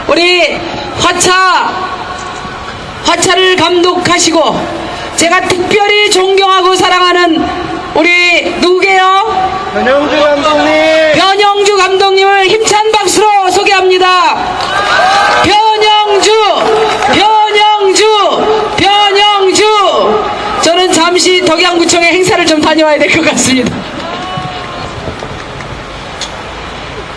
우리 화차를 감독하시고 제가 특별히 존경하고 사랑하는 우리 누구게요? 변영주 감독님. 변영주 감독님을 힘찬 박수로 소개합니다. 변영주. 저는 잠시 덕양구청의 행사를 좀 다녀와야 될 것 같습니다.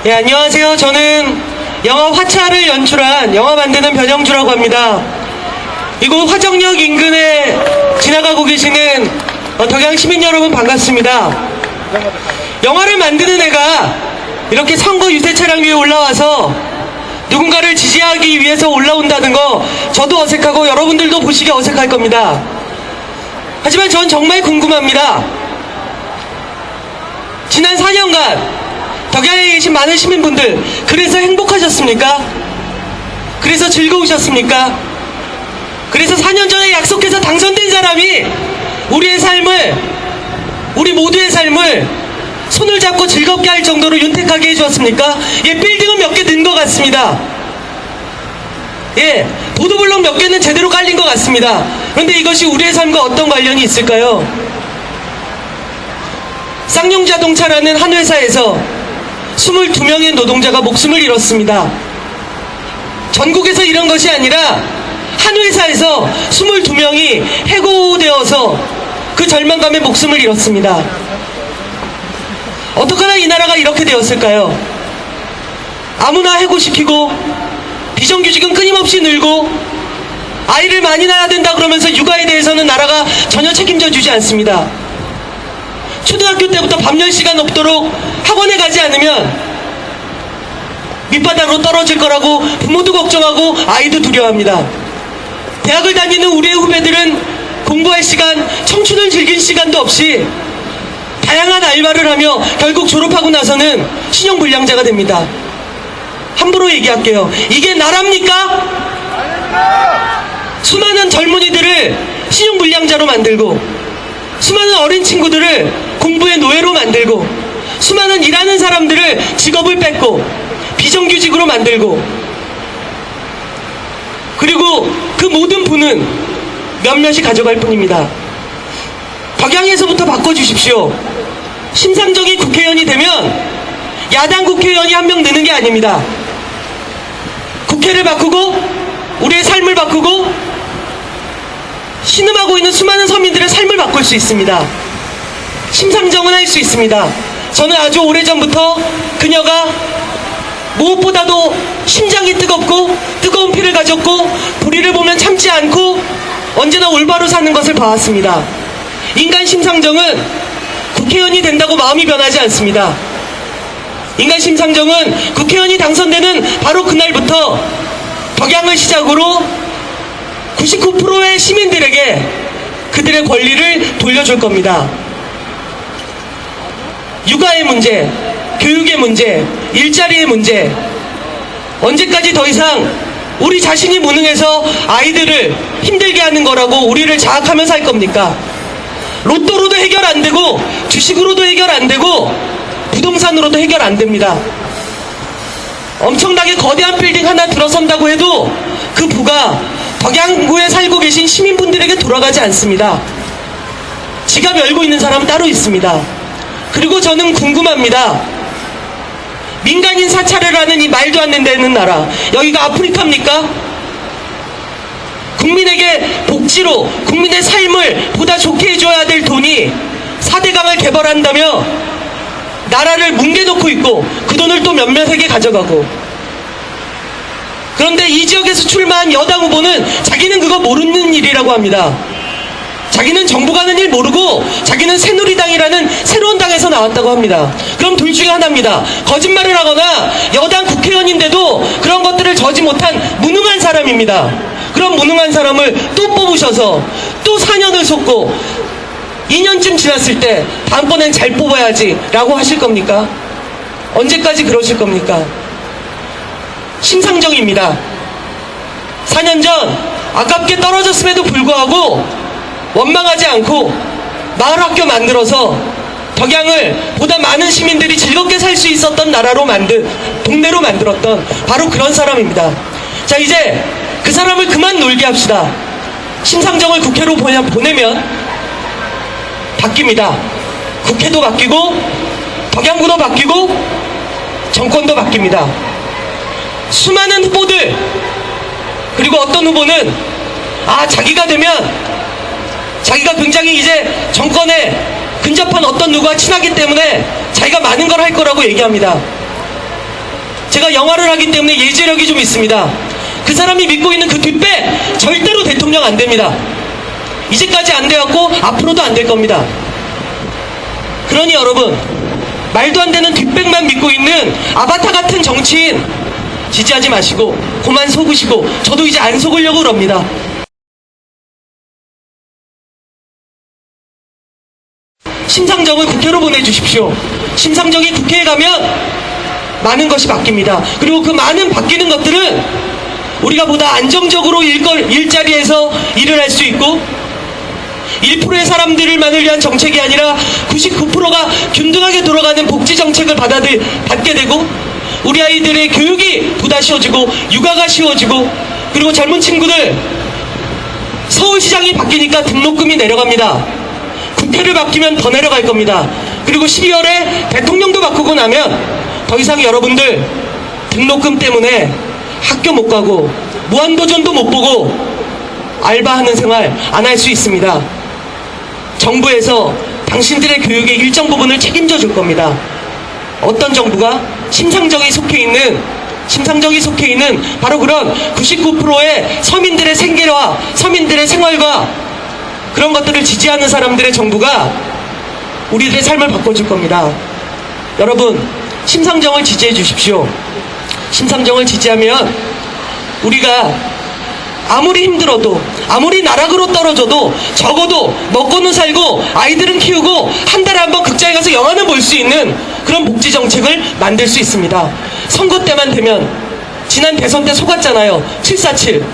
예, 안녕하세요. 저는 영화 화차를 연출한 영화 만드는 변영주라고 합니다. 이곳 화정역 인근에 지나가고 계시는 덕양 시민 여러분 반갑습니다. 영화를 만드는 애가 이렇게 선거 유세 차량 위에 올라와서 누군가를 지지하기 위해서 올라온다는 거 저도 어색하고 여러분들도 보시기 어색할 겁니다. 하지만 전 정말 궁금합니다. 지난 4년간 덕양에 계신 많은 시민분들, 그래서 행복하셨습니까? 그래서 즐거우셨습니까? 그래서 4년 전에 약속해서 당선된 사람이 우리의 삶을, 우리 모두의 삶을 손을 잡고 즐겁게 할 정도로 윤택하게 해주었습니까? 예, 빌딩은 몇 개 는 것 같습니다. 예, 보도블록 몇 개는 제대로 깔린 것 같습니다. 그런데 이것이 우리의 삶과 어떤 관련이 있을까요? 쌍용자동차라는 한 회사에서 22명의 노동자가 목숨을 잃었습니다. 전국에서 이런 것이 아니라 한 회사에서 22명이 해고되어서 그 절망감에 목숨을 잃었습니다. 어떡하나 이 나라가 이렇게 되었을까요? 아무나 해고시키고 비정규직은 끊임없이 늘고 아이를 많이 낳아야 된다 그러면서 육아에 대해서는 나라가 전혀 책임져 주지 않습니다. 초등학교 때부터 밤 10시간 넘도록 학원에 가지 않으면 밑바닥으로 떨어질 거라고 부모도 걱정하고 아이도 두려워합니다. 대학을 다니는 우리의 후배들은 공부할 시간, 청춘을 즐길 시간도 없이 다양한 알바를 하며 결국 졸업하고 나서는 신용불량자가 됩니다. 함부로 얘기할게요. 이게 나랍니까? 수많은 젊은이들을 신용불량자로 만들고 수많은 어린 친구들을 공부의 노예로 만들고 수많은 일하는 사람들을 직업을 뺏고 비정규직으로 만들고 그리고 그 모든 분은 몇몇이 가져갈 뿐입니다. 덕양에서부터 바꿔주십시오. 심상정이 국회의원이 되면 야당 국회의원이 한 명 느는 게 아닙니다. 국회를 바꾸고 우리의 삶을 바꾸고 신음하고 있는 수많은 서민들의 삶을 바꿀 수 있습니다. 심상정은 할 수 있습니다. 저는 아주 오래전부터 그녀가 무엇보다도 심장이 뜨겁고 뜨거운 피를 가졌고 불의를 보면 참지 않고 언제나 올바로 사는 것을 봐왔습니다. 인간 심상정은 국회의원이 된다고 마음이 변하지 않습니다. 인간 심상정은 국회의원이 당선되는 바로 그날부터 덕양을 시작으로 99%의 시민들에게 그들의 권리를 돌려줄 겁니다. 육아의 문제, 교육의 문제, 일자리의 문제, 언제까지 더 이상 우리 자신이 무능해서 아이들을 힘들게 하는 거라고 우리를 자학하며 살 겁니까? 로또로도 해결 안 되고 주식으로도 해결 안 되고 부동산으로도 해결 안 됩니다. 엄청나게 거대한 빌딩 하나 들어선다고 해도 그 부가 덕양구에 살고 계신 시민분들에게 돌아가지 않습니다. 지갑 열고 있는 사람은 따로 있습니다. 그리고 저는 궁금합니다. 민간인 사찰을 하는 이 말도 안 된다는 나라, 여기가 아프리카입니까? 국민에게 복지로 국민의 삶을 보다 좋게 해줘야 될 돈이 4대강을 개발한다며 나라를 뭉개놓고 있고 그 돈을 또 몇몇에게 가져가고, 그런데 이 지역에서 출마한 여당 후보는 자기는 그거 모르는 일이라고 합니다. 자기는 정부가 하는 일 모르고 자기는 새누리당이라는 새로운 당에서 나왔다고 합니다. 그럼 둘 중에 하나입니다. 거짓말을 하거나 여당 국회의원인데도 그런 것들을 저지 못한 무능한 사람입니다. 그럼 무능한 사람을 또 뽑으셔서 또 4년을 속고 2년쯤 지났을 때 다음번엔 잘 뽑아야지 라고 하실 겁니까? 언제까지 그러실 겁니까? 심상정입니다. 4년 전 아깝게 떨어졌음에도 불구하고 원망하지 않고 마을학교 만들어서 덕양을 보다 많은 시민들이 즐겁게 살 수 있었던 나라로 동네로 만들었던 바로 그런 사람입니다. 자, 이제 그 사람을 그만 놀게 합시다. 심상정을 국회로 보내면 바뀝니다. 국회도 바뀌고 덕양구도 바뀌고 정권도 바뀝니다. 수많은 후보들, 그리고 어떤 후보는 자기가 되면 자기가 굉장히 이제 정권에 근접한 어떤 누구와 친하기 때문에 자기가 많은 걸 할 거라고 얘기합니다. 제가 영화를 하기 때문에 예지력이 좀 있습니다. 그 사람이 믿고 있는 그 뒷배 절대로 대통령 안 됩니다. 이제까지 안 되었고 앞으로도 안 될 겁니다. 그러니 여러분, 말도 안 되는 뒷백만 믿고 있는 아바타 같은 정치인 지지하지 마시고 그만 속으시고, 저도 이제 안 속으려고 그럽니다. 심상정을 국회로 보내주십시오. 심상정이 국회에 가면 많은 것이 바뀝니다. 그리고 그 많은 바뀌는 것들은 우리가 보다 안정적으로 일자리에서 일을 할 수 있고, 1%의 사람들만을 위한 정책이 아니라 99%가 균등하게 돌아가는 복지 정책을 받게 되고, 우리 아이들의 교육이 보다 쉬워지고 육아가 쉬워지고, 그리고 젊은 친구들 서울시장이 바뀌니까 등록금이 내려갑니다. 국회를 바뀌면 더 내려갈 겁니다. 그리고 12월에 대통령도 바꾸고 나면 더 이상 여러분들 등록금 때문에 학교 못 가고 무한도전도 못 보고 알바하는 생활 안 할 수 있습니다. 정부에서 당신들의 교육의 일정 부분을 책임져 줄 겁니다. 어떤 정부가? 심상정이 속해 있는 바로 그런 99%의 서민들의 생계와 서민들의 생활과 그런 것들을 지지하는 사람들의 정부가 우리들의 삶을 바꿔줄 겁니다. 여러분, 심상정을 지지해 주십시오. 심상정을 지지하면 우리가 아무리 힘들어도, 아무리 나락으로 떨어져도 적어도 먹고는 살고 아이들은 키우고 한 달에 한 번 극장에 가서 영화는 볼 수 있는 그런 복지 정책을 만들 수 있습니다. 선거 때만 되면, 지난 대선 때 속았잖아요. 747.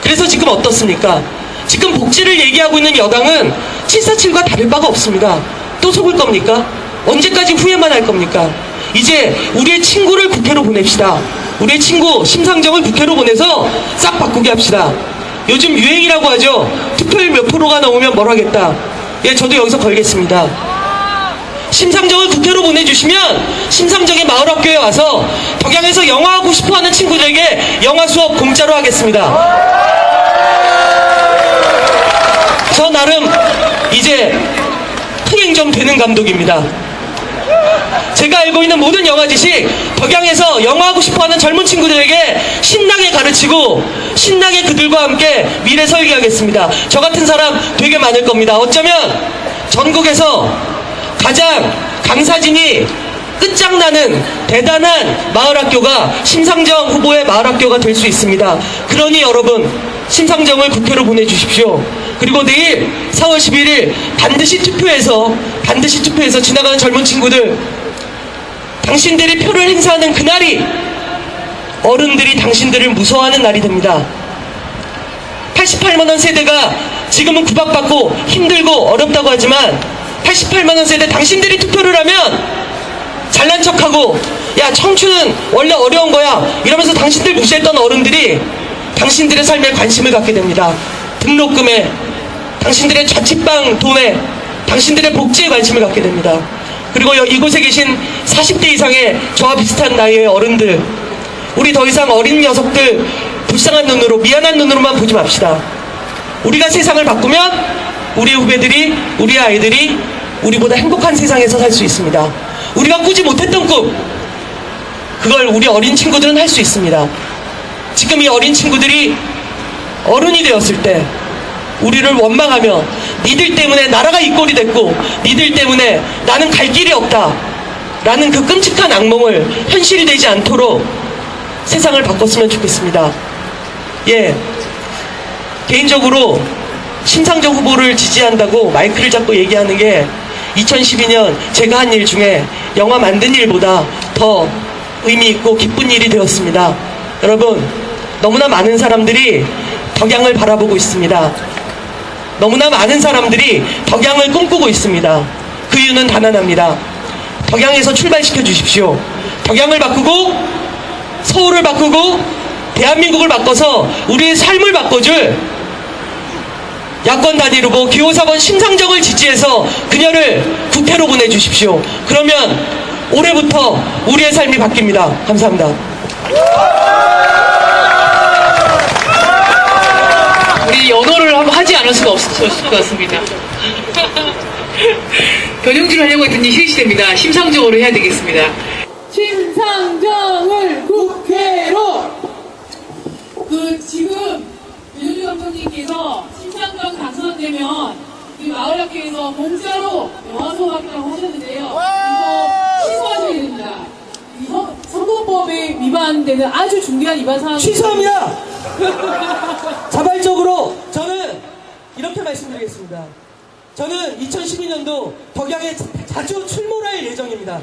그래서 지금 어떻습니까? 지금 복지를 얘기하고 있는 여당은 747과 다를 바가 없습니다. 또 속을 겁니까? 언제까지 후회만 할 겁니까? 이제 우리의 친구를 국회로 보냅시다. 우리의 친구 심상정을 국회로 보내서 싹 바꾸게 합시다. 요즘 유행이라고 하죠. 투표율 몇 프로가 넘으면 뭘 하겠다. 예, 저도 여기서 걸겠습니다. 심상정을 국회로 보내주시면 심상정의 마을학교에 와서 덕양에서 영화하고 싶어하는 친구들에게 영화 수업 공짜로 하겠습니다. 저 나름 이제 흥행 좀 되는 감독입니다. 제가 알고 있는 모든 영화 지식 덕양에서 영화하고 싶어하는 젊은 친구들에게 신나게 가르치고 신나게 그들과 함께 미래 설계하겠습니다. 저 같은 사람 되게 많을 겁니다. 어쩌면 전국에서 가장 강사진이 끝장나는 대단한 마을학교가 심상정 후보의 마을학교가 될 수 있습니다. 그러니 여러분, 심상정을 국회로 보내주십시오. 그리고 내일 4월 11일 반드시 투표해서 지나가는 젊은 친구들, 당신들이 표를 행사하는 그날이 어른들이 당신들을 무서워하는 날이 됩니다. 88만원 세대가 지금은 구박받고 힘들고 어렵다고 하지만 88만원 세대 당신들이 투표를 하면 잘난 척하고 야 청춘은 원래 어려운 거야 이러면서 당신들 무시했던 어른들이 당신들의 삶에 관심을 갖게 됩니다. 등록금에, 당신들의 자취방 돈에, 당신들의 복지에 관심을 갖게 됩니다. 그리고 이곳에 계신 40대 이상의 저와 비슷한 나이의 어른들, 우리 더 이상 어린 녀석들 불쌍한 눈으로, 미안한 눈으로만 보지 맙시다. 우리가 세상을 바꾸면 우리 후배들이, 우리 아이들이 우리보다 행복한 세상에서 살 수 있습니다. 우리가 꾸지 못했던 꿈, 그걸 우리 어린 친구들은 할 수 있습니다. 지금 이 어린 친구들이 어른이 되었을 때 우리를 원망하며 니들 때문에 나라가 이 꼴이 됐고 니들 때문에 나는 갈 길이 없다 라는 그 끔찍한 악몽을 현실이 되지 않도록 세상을 바꿨으면 좋겠습니다. 예, 개인적으로 심상정 후보를 지지한다고 마이크를 잡고 얘기하는 게 2012년 제가 한 일 중에 영화 만든 일보다 더 의미 있고 기쁜 일이 되었습니다. 여러분, 너무나 많은 사람들이 덕양을 바라보고 있습니다. 너무나 많은 사람들이 덕양을 꿈꾸고 있습니다. 그 이유는 단 하나입니다. 덕양에서 출발시켜 주십시오. 덕양을 바꾸고 서울을 바꾸고 대한민국을 바꿔서 우리의 삶을 바꿔줄 야권 단일 후보 기호사번 심상정을 지지해서 그녀를 국회로 보내주십시오. 그러면 올해부터 우리의 삶이 바뀝니다. 감사합니다. 우리 연호를 하지 않을 수가 없을 것 같습니다. 변형주를 하려고 했더니 실시됩니다. 심상정으로 해야 되겠습니다. 심상정을 국회로! 지금 윤유 감독님께서 심상정 당선되면 이 마을학교에서 공짜로 영화소 학교라고 하셨는데요. 이거 취소하셔야 됩니다. 선거법에 위반되는 아주 중대한 위반 사항. 취소합니다. 자발적으로 저는 이렇게 말씀드리겠습니다. 저는 2012년도 덕양에 자주 출몰할 예정입니다.